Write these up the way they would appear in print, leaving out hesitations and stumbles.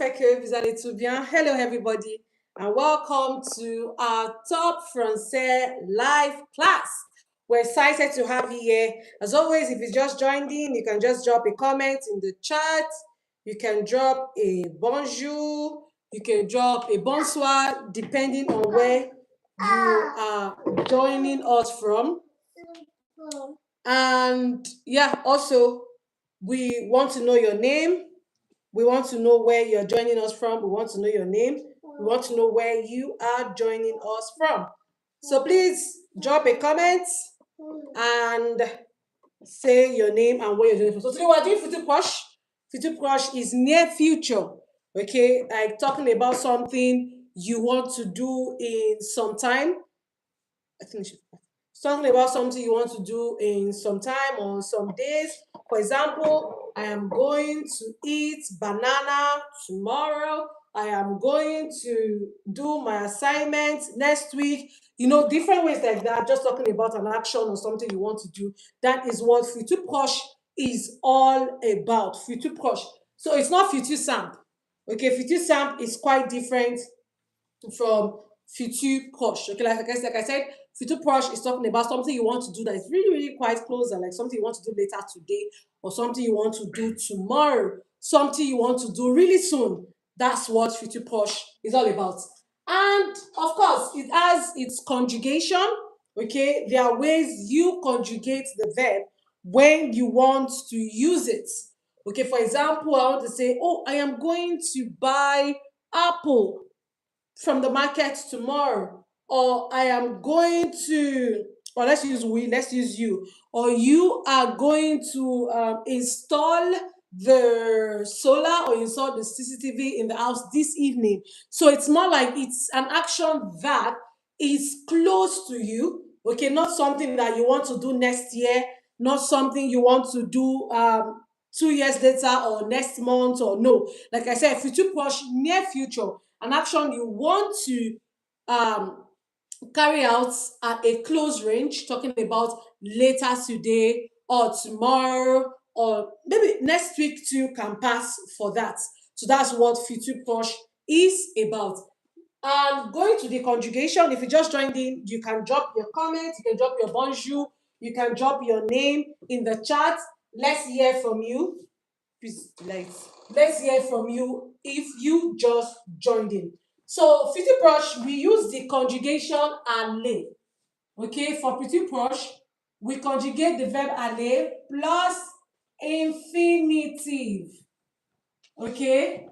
J'espère que vous allez tout bien. Hello, everybody, and welcome to our Topfrançais live class. We're excited to have you here. As always, if you just joined in, you can just drop a comment in the chat. You can drop a bonjour. You can drop a bonsoir, depending on where you are joining us from. And yeah, also, we want to know your name. We want to know where you're joining us from. We want to know your name. We want to know where you are joining us from. So please drop a comment and say your name and where you're joining from. So today we're doing Futur Proche. Futur Proche is near future. Okay, like talking about something you want to do in some time. I think something about something you want to do in some time or some days. For example, I am going to eat banana tomorrow. I am going to do my assignment next week. Different ways like that. Just talking about an action or something you want to do. That is what Futur Proche is all about. Futur Proche. So it's not Futur Simple. Okay, Futur Simple is quite different from Futur Proche. Okay, like I said, Futur Proche is talking about something you want to do that is really, really quite close, and like something you want to do later today, or something you want to do tomorrow, something you want to do really soon. That's what Futur Proche is all about. And of course, it has its conjugation. Okay, there are ways you conjugate the verb when you want to use it. Okay, for example, I want to say, oh, I am going to buy apple from the market tomorrow, or I am going to, or let's use you, or you are going to install the solar or install the CCTV in the house this evening. So it's more like it's an action that is close to you. Okay, not something that you want to do next year, not something you want to do 2 years later or next month, or no. Like I said, future push, near future, an action you want to um, carry out at a close range, talking about later today or tomorrow or maybe next week too can pass for that. So that's what future push is about. And going to the conjugation, if you just joined in, you can drop your comment, you can drop your bonjour, you can drop your name in the chat. Let's hear from you. Please, let's hear from you if you just joined in. So, Futur Proche, we use the conjugation aller. Okay, for Futur Proche, we conjugate the verb aller plus infinitive. Okay,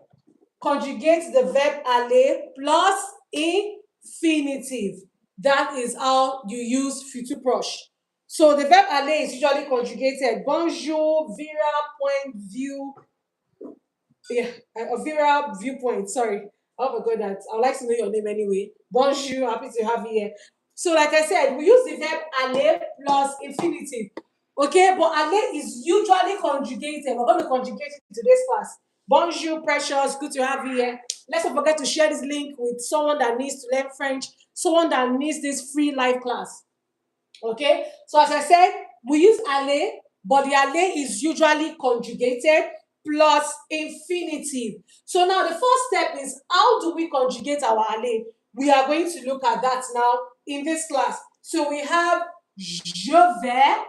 conjugate the verb aller plus infinitive. That is how you use Futur Proche. So the verb aller is usually conjugated bonjour, Vera, point, view. Yeah, Vera, viewpoint. Sorry, I forgot that. I'd like to know your name anyway. Bonjour, happy to have you here. So, like I said, we use the verb aller plus infinitive. Okay, but aller is usually conjugated. We're going to conjugate it in today's class. Bonjour, precious. Good to have you here. Let's not forget to share this link with someone that needs to learn French, someone that needs this free live class. Okay, so as I said, we use aller, but the aller is usually conjugated plus infinitive. So now the first step is, how do we conjugate our aller? We are going to look at that now in this class. So we have je vais,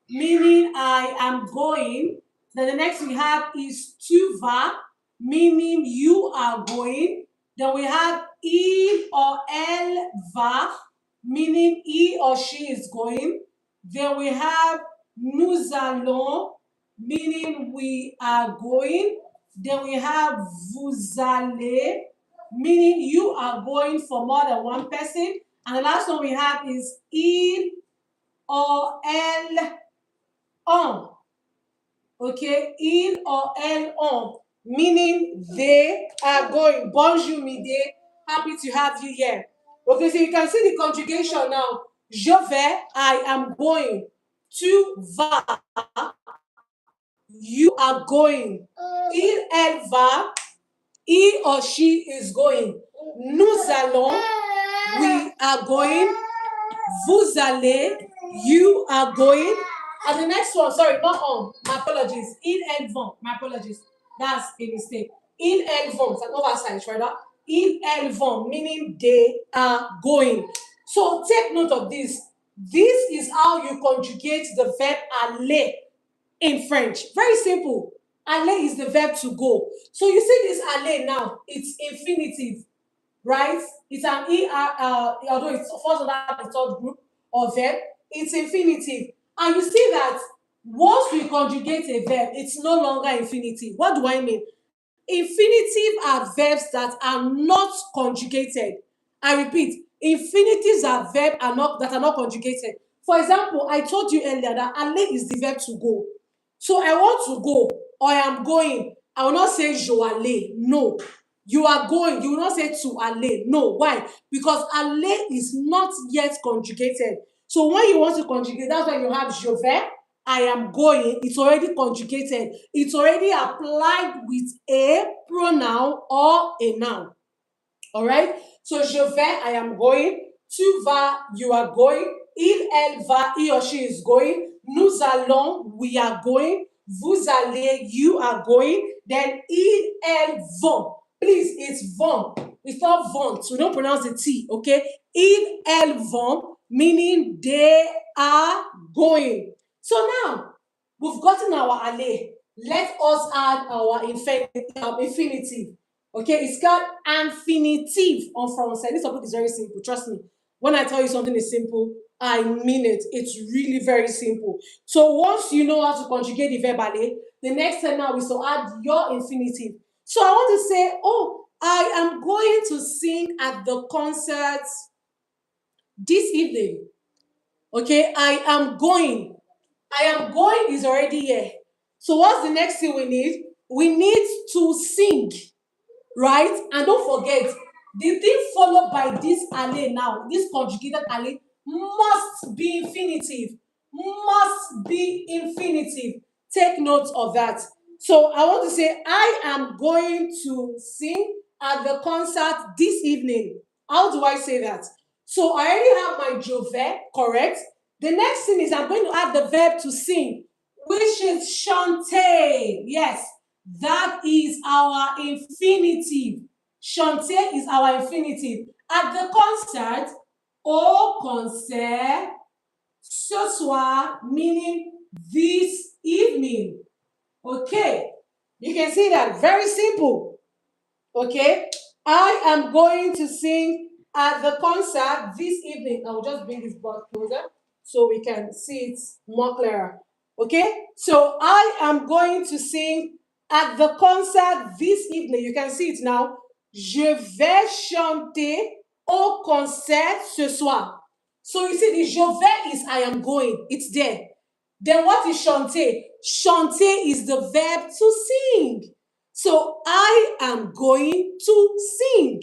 meaning I am going. Then the next we have is tu vas, meaning you are going. Then we have il or elle va, meaning he or she is going. Then we have nous allons, meaning we are going. Then we have vous allez, meaning you are going for more than one person. And the last one we have is il or elle on. Okay, il or elle on, meaning they are going. Bonjour, midi. Happy to have you here. Okay, so you can see the conjugation now. Je vais, I am going. Tu vas, you are going. Il, elle va, he or she is going. Nous allons, we are going. Vous allez, you are going. And the next one, sorry, not on. My apologies. Il, elle vont. My apologies. That's a mistake. Ils vont, it's an oversize, rather. Ils vont, meaning they are going. So take note of this. This is how you conjugate the verb aller in French. Very simple. Aller is the verb to go. So you see this aller now, it's infinitive, right? It's an although it falls under the third group of verb, it's infinitive. And you see that once we conjugate a verb, it's no longer infinitive. What do I mean? Infinitive are verbs that are not conjugated. I repeat, infinitives are verbs that are not conjugated. For example, I told you earlier that aller is the verb to go. So I want to go or I am going. I will not say je aller. No. You are going. You will not say to aller. No. Why? Because aller is not yet conjugated. So when you want to conjugate, that's why you have je vais, I am going. It's already conjugated. It's already applied with a pronoun or a noun. All right? So je vais, I am going. Tu vas, you are going. Il, elle va, he or she is going. Nous allons, we are going. Vous allez, you are going. Then ils, elles vont. Please, it's vont. It's not vont. We don't pronounce the T, okay? Ils, elles vont, meaning they are going. So now, we've gotten our aller. Let us add our infinitive. Okay, it's called infinitive en français. This topic is very simple. Trust me. When I tell you something is simple, I mean it. It's really very simple. So once you know how to conjugate the verb aller, the next step now is to add your infinitive. So I want to say, oh, I am going to sing at the concert this evening. Okay, I am going. I am going is already here. So what's the next thing we need? We need to sing, right? And don't forget, the thing followed by this aller now, this conjugated aller, must be infinitive. Must be infinitive. Take note of that. So I want to say, I am going to sing at the concert this evening. How do I say that? So I already have my je vais, correct? The next thing is I'm going to add the verb to sing, which is chanter. Yes, that is our infinitive. Chanter is our infinitive. At the concert, au concert, ce soir, meaning this evening. Okay, you can see that. Very simple. Okay, I am going to sing at the concert this evening. I will just bring this board closer so we can see it more clearer. Okay, so I am going to sing at the concert this evening. You can see it now. Je vais chanter au concert ce soir. So you see, the je vais is I am going. It's there. Then what is chanter? Chanter is the verb to sing. So I am going to sing.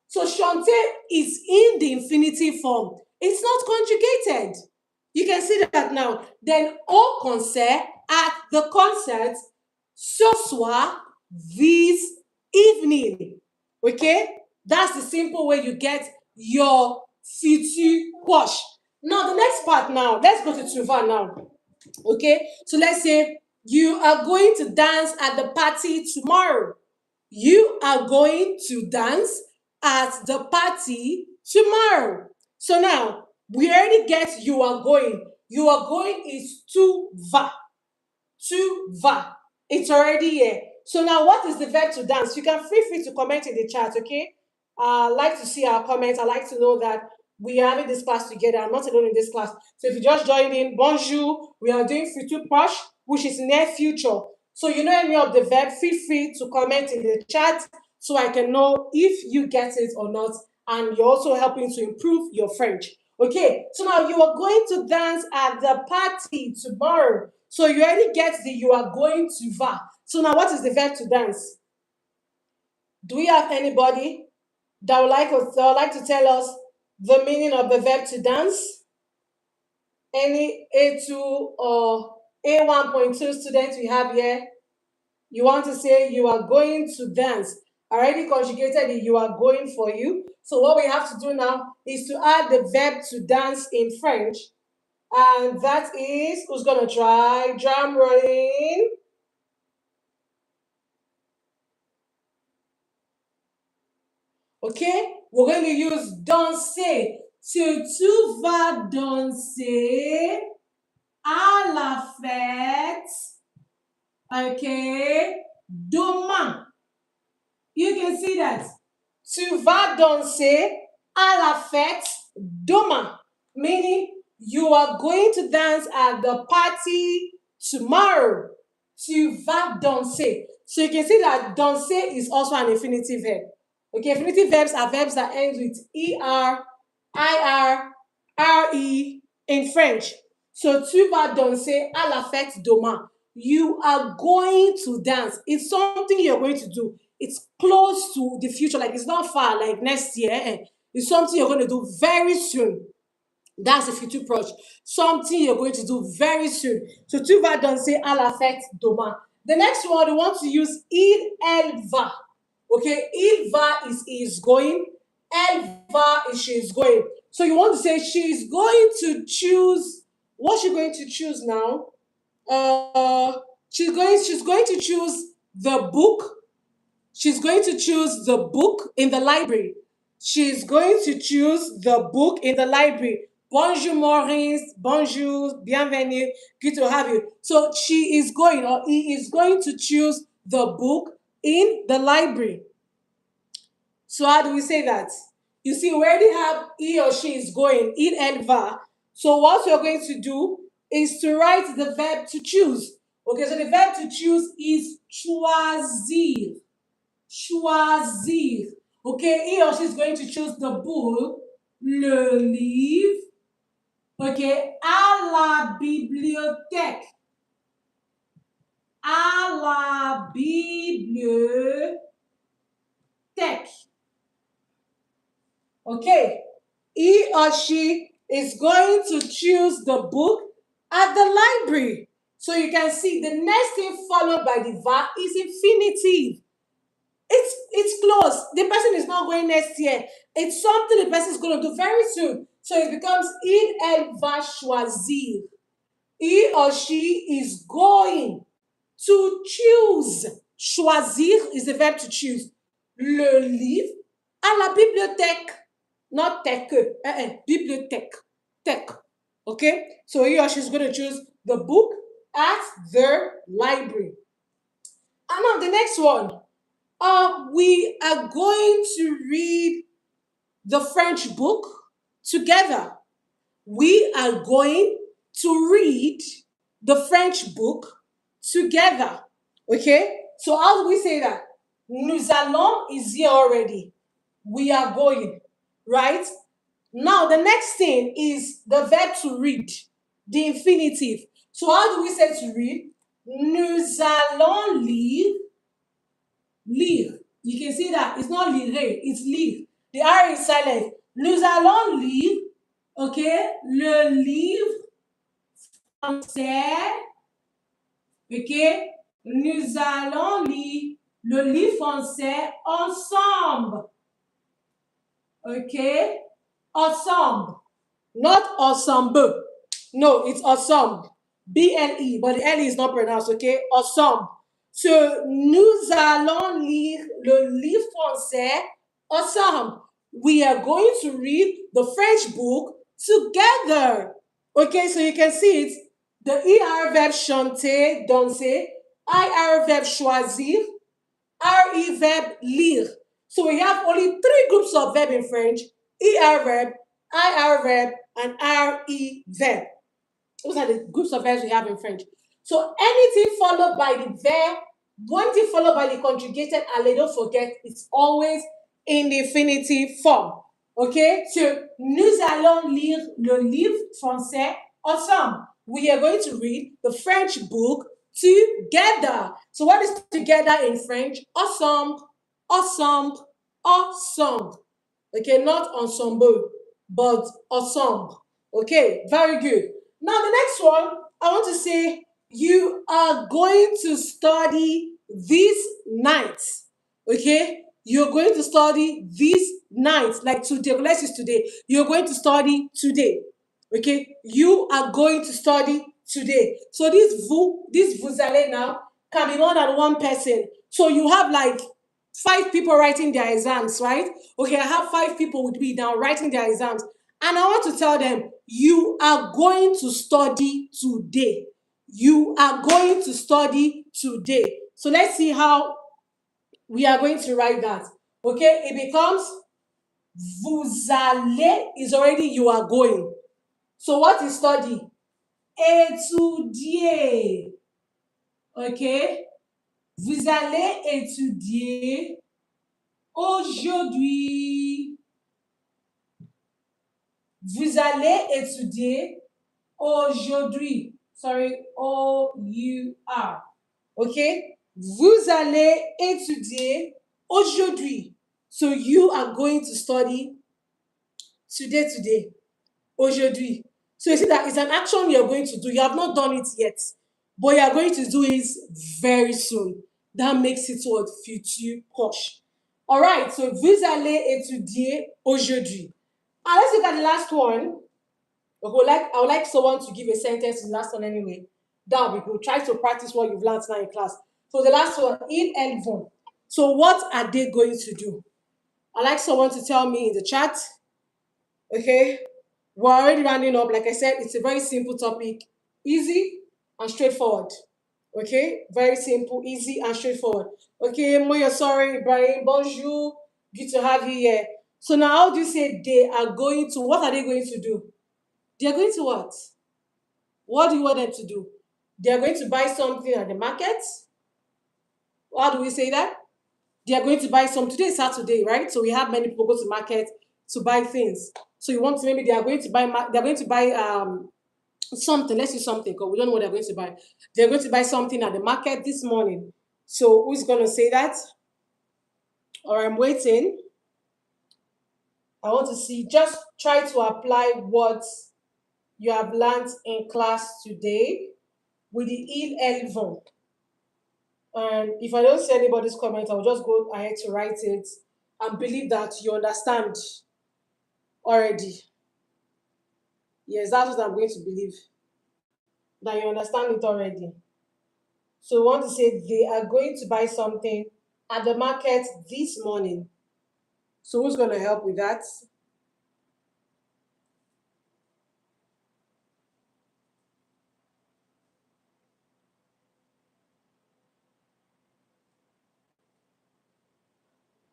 So chanter is in the infinitive form. It's not conjugated. You can see that now. Then au concert, at the concert, ce soir, this evening. Okay? That's the simple way you get your futur proche. Now, the next part now, let's go to Tuva now. Okay? So let's say you are going to dance at the party tomorrow. You are going to dance at the party tomorrow. So now, we already get you are going. You are going is tu vas. Tu vas. It's already here. So now, what is the verb to dance? You can feel free to comment in the chat, okay? I like to see our comments. I like to know that we are having this class together. I'm not alone in this class. So if you just joined in, bonjour. We are doing Futur Proche, which is near future. So you know any of the verb, feel free to comment in the chat so I can know if you get it or not. And you're also helping to improve your French. Okay, so now you are going to dance at the party tomorrow. So you already get the you are going to va. So now what is the verb to dance? Do we have anybody that would like to tell us the meaning of the verb to dance? Any A2 or A1.2 students we have here? You want to say you are going to dance. I already conjugated the you are going for you. So what we have to do now is to add the verb to dance in French. And that is, who's going to try? Drum rolling. Okay? We're going to use danser. So, tu vas danser à la fête. Okay? Demain. You can see that. Tu vas danser à la fête demain. Meaning, you are going to dance at the party tomorrow. Tu vas danser. So you can see that danser is also an infinitive verb. Okay, infinitive verbs are verbs that end with er, ir, re in French. So tu vas danser à la fête demain. You are going to dance. It's something you're going to do. It's close to the future, like it's not far, like next year. It's something you're going to do very soon. That's the future proche. Something you're going to do very soon. So tu vas danser à la fête demain. The next one, we want to use il, elle va. Okay, il va is going, elle va is she is going. So you want to say she is going to choose. What's she going to choose now? She's going to choose the book. She's going to choose the book in the library. She's going to choose the book in the library. Bonjour Maurice, bonjour, bienvenue, good to have you. So she is going, or he is going to choose the book in the library. So how do we say that? You see, we already have he or she is going, il, elle va. So what you're going to do is to write the verb to choose. Okay, so the verb to choose is choisir. Choisir. Okay, he or she is going to choose the book, le livre, okay, à la bibliothèque. À la bibliothèque. Okay, he or she is going to choose the book at the library. So you can see the next thing followed by the verb is infinitive. It's close. The person is not going next year. It's something the person is going to do very soon. So it becomes il, elle va choisir. He or she is going to choose. Choisir is the verb to choose. Le livre à la bibliothèque. Not tech. Bibliothèque. Tech. Okay? So he or she is going to choose the book at the library. And now the next one. We are going to read the French book together. We are going to read the French book together. Okay? So how do we say that? Nous allons is here already. We are going, right? Now the next thing is the verb to read, the infinitive. So how do we say to read? Nous allons lire. You can see that it's not lire, it's lire. The R is silent. Nous allons lire, okay, le livre français, okay. Nous allons lire le livre français ensemble, okay. Ensemble, not ensemble. No, it's ensemble. BLE, but the L is not pronounced, okay? Ensemble. So, nous allons lire le livre français ensemble. We are going to read the French book together. Okay, so you can see it. The ER verb chanter, danser, IR verb choisir, RE verb lire. So we have only three groups of verb in French: ER verb, IR verb, and RE verb. Those are the groups of verbs we have in French. So anything followed by the verb, one thing followed by the conjugated alley, don't forget, it's always in the infinitive form. Okay? So, nous allons lire le livre français ensemble. We are going to read the French book together. So, what is together in French? Ensemble, ensemble, ensemble. Okay, not ensemble, but ensemble. Okay, very good. Now, the next one, I want to say you are going to study this night. Okay, you're going to study this night, like today. Let's use today. You're going to study today. Okay, you are going to study today. So this vous allez now can be more than one person. So you have like 5 people writing their exams, right? Okay, I have 5 people with me now writing their exams. And I want to tell them, you are going to study today. You are going to study today. So let's see how we are going to write that. Okay, it becomes vous allez is already you are going. So what is study? Étudier. Okay, vous allez étudier aujourd'hui. Vous allez étudier aujourd'hui. Sorry, O-U-R. Okay? Vous allez étudier aujourd'hui. So you are going to study today. Aujourd'hui. So you see that it's an action you're going to do. You have not done it yet, but you are going to do it very soon. That makes it what? Futur proche. All right, so vous allez étudier aujourd'hui. Let's look at the last one. I would like someone to give a sentence in the last one anyway. That would be good. Try to practice what you've learned now in class. So the last one, elles vont. So what are they going to do? I'd like someone to tell me in the chat. Okay. We're already rounding up. Like I said, it's a very simple topic. Easy and straightforward. Okay? Very simple, easy, and straightforward. Okay, Moya, sorry, Ibrahim, bonjour. Good to have you here. So now how do you say they are going to, what are they going to do? They are going to what? What do you want them to do? They are going to buy something at the market. How do we say that? They are going to buy some. Today is Saturday, right? So we have many people go to market to buy things. So you want to, maybe they are going to buy something. Let's do something because we don't know what they're going to buy. They're going to buy something at the market this morning. So who's going to say that? Or I'm waiting. I want to see. Just try to apply what you have learned in class today with the il, elle, vont. And if I don't see anybody's comment, I'll just go ahead to write it and believe that you understand already. Yes, that's what I'm going to believe. That you understand it already. So we want to say they are going to buy something at the market this morning. So who's going to help with that?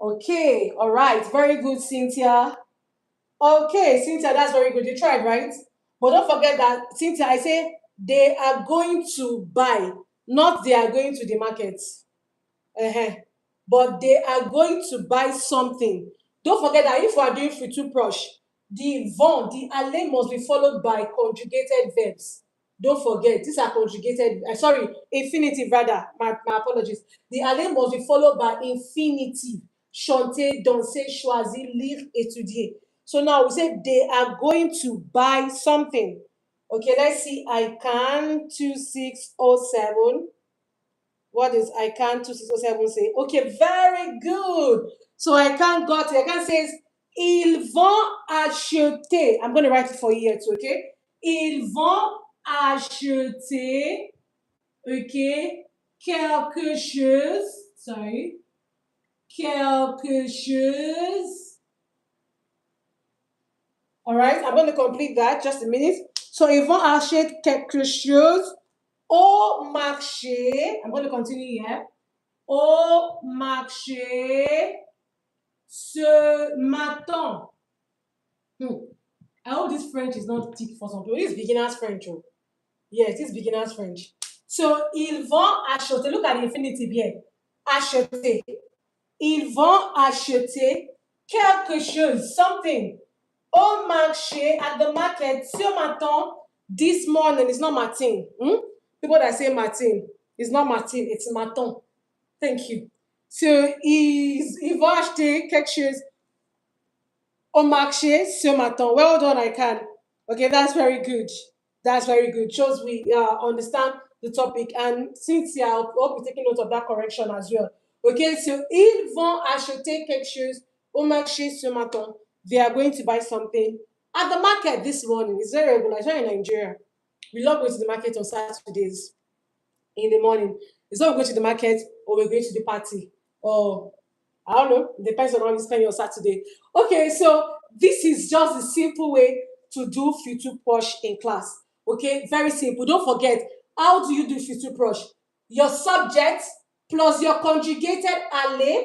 Okay, all right. Very good, Cynthia. Okay, Cynthia, that's very good. You tried, right? But don't forget that, Cynthia, I say they are going to buy, not they are going to the market. Uh-huh. But they are going to buy something. Don't forget that if we are doing futur proche, the vont, the aller must be followed by conjugated verbs. Don't forget, these are conjugated, sorry, infinitive rather. My apologies. The aller must be followed by infinitive. Chanter, danser, choisir, lire, étudier. So now we say they are going to buy something. Okay, let's see. I can 2607. What is I can 2607 say? Okay, very good. So I can got it. I can says ils vont acheter. I'm going to write it for you here too, okay? Ils vont acheter, okay, quelque chose. Sorry. Quelque chose. All right, I'm going to complete that. Just a minute. So ils vont acheter quelque chose au marché. I'm going to continue here. Au marché ce matin. I hope this French is not thick for some people. This is beginner's French. Oh. Yes, this is beginner's French. So, ils vont acheter. Look at the infinitive here. Acheter. Ils vont acheter quelque chose, something. Au marché, at the market, ce matin, this morning. It's not matin. People that say matin, it's not matin, it's matin. Thank you. So, ils vont acheter quelque chose au marché ce matin. Well done, I can. Okay, that's very good. That's very good. Shows we understand the topic. And Cynthia, I hope you're taking note of that correction as well. Okay, so ils vont acheter quelque chose au marché ce matin. They are going to buy something at the market this morning. It's very regular. It's not in Nigeria. We love going to the market on Saturdays in the morning. It's not going to the market or we're going to the party or I don't know. It depends on how you spend your Saturday. Okay, so this is just a simple way to do Futur Proche in class. Okay, very simple. Don't forget, how do you do Futur Proche? Your subject plus your conjugated aller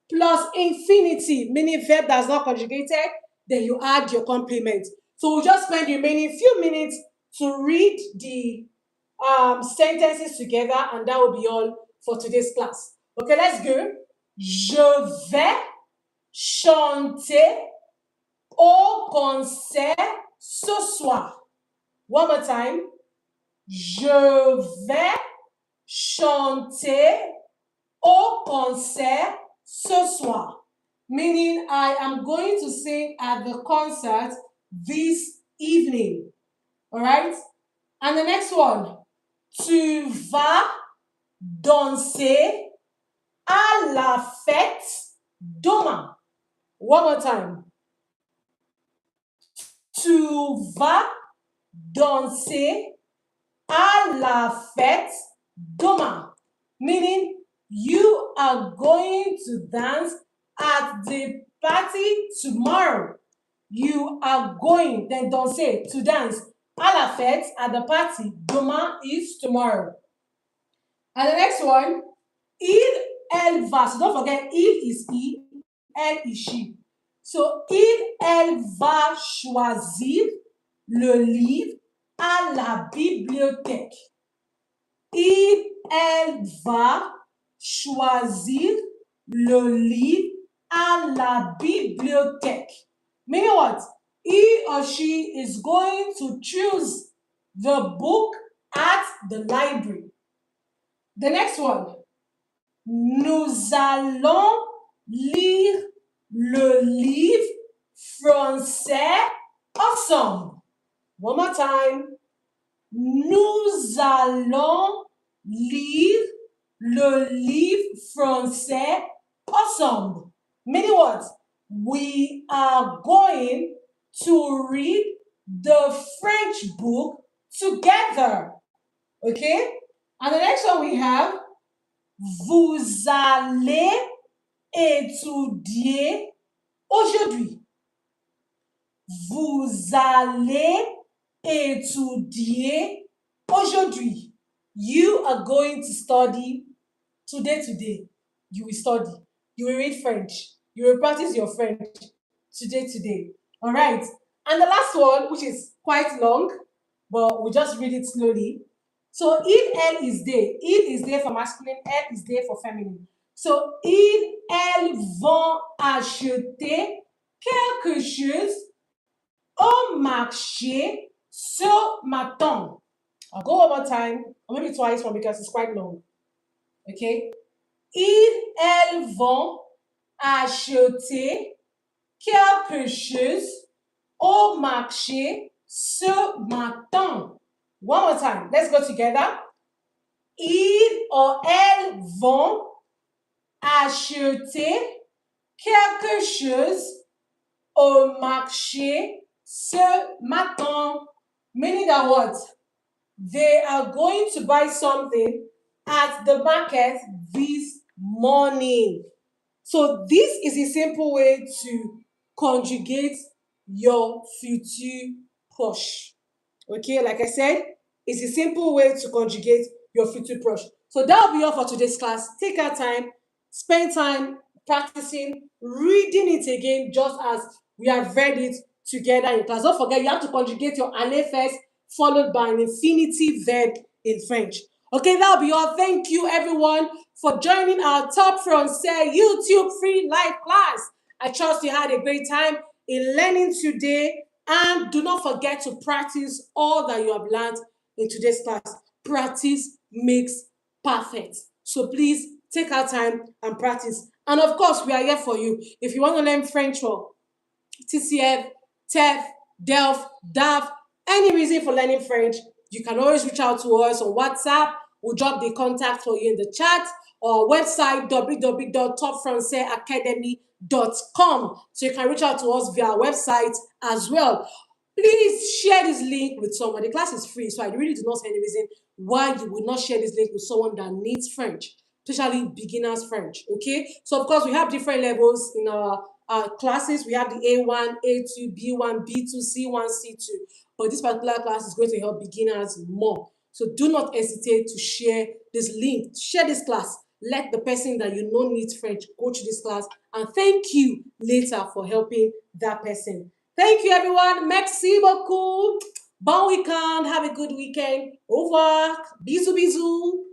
plus infinitive, meaning verb that's not conjugated, then you add your complement. So we'll just spend the remaining few minutes to read the sentences together, and that will be all for today's class. Okay, let's go. Je vais chanter au concert ce soir. One more time. Je vais chanter au concert ce soir. Meaning I am going to sing at the concert this evening. All right? And the next one. Tu vas danser à la fête demain. One more time. Tu vas danser à la fête demain. Meaning you are going to dance at the party tomorrow. You are going, then danser, to dance à la fête, at the party. Demain is tomorrow. And the next one, il, elle va. So don't forget, il is he, elle is she. So il, elle va choisir le livre à la bibliothèque. Il, elle va choisir le livre à la bibliothèque. Meaning what? He or she is going to choose the book at the library. The next one. Nous allons lire le livre français ensemble. One more time. Nous allons lire le livre français ensemble. Meaning what? We are going to read the French book together. Okay? And the next one we have, vous allez étudier aujourd'hui. Vous allez étudier aujourd'hui. You are going to study today. You will study. You will read French. You will practice your French today. All right. And the last one, which is quite long, but we'll just read it slowly. So, il, elle is they. Il is there for masculine, elle is there for feminine. So, ils, elles vont acheter quelque chose au marché ce matin. I'll go one more time, or maybe twice more because it's quite long. Okay? Ils, elles vont acheter quelque chose au marché ce matin. One more time. Let's go together. Ils or elles vont acheter quelque chose au marché ce matin. Meaning that what? They are going to buy something at the market this morning. So this is a simple way to conjugate your futur proche. Okay, like I said, it's a simple way to conjugate your futur proche. So that'll be all for today's class. Take our time, spend time practicing, reading it again, just as we have read it together in class. Don't forget, you have to conjugate your aller first, followed by an infinitive verb in French. Okay, that'll be all. Thank you, everyone, for joining our Topfrançais YouTube free live class. I trust you had a great time in learning today. And do not forget to practice all that you have learned in today's class. Practice makes perfect. So please take our time and practice. And of course, we are here for you. If you want to learn French for TCF, TEF, DELF, DAF, any reason for learning French, you can always reach out to us on WhatsApp. We'll drop the contact for you in the chat, or website www.topfrancaiacademy.com. So you can reach out to us via our website as well. Please share this link with someone. The class is free, so I really do not see any reason why you would not share this link with someone that needs French. especially beginners French. Okay, so of course we have different levels in our classes. We have the A1, A2, B1, B2, C1, C2. But this particular class is going to help beginners more. So do not hesitate to share this link, share this class. Let the person that you know needs French go to this class, and thank you later for helping that person. Thank you, everyone. Merci beaucoup. Bon weekend. Have a good weekend. Au revoir. Bisous, bisous.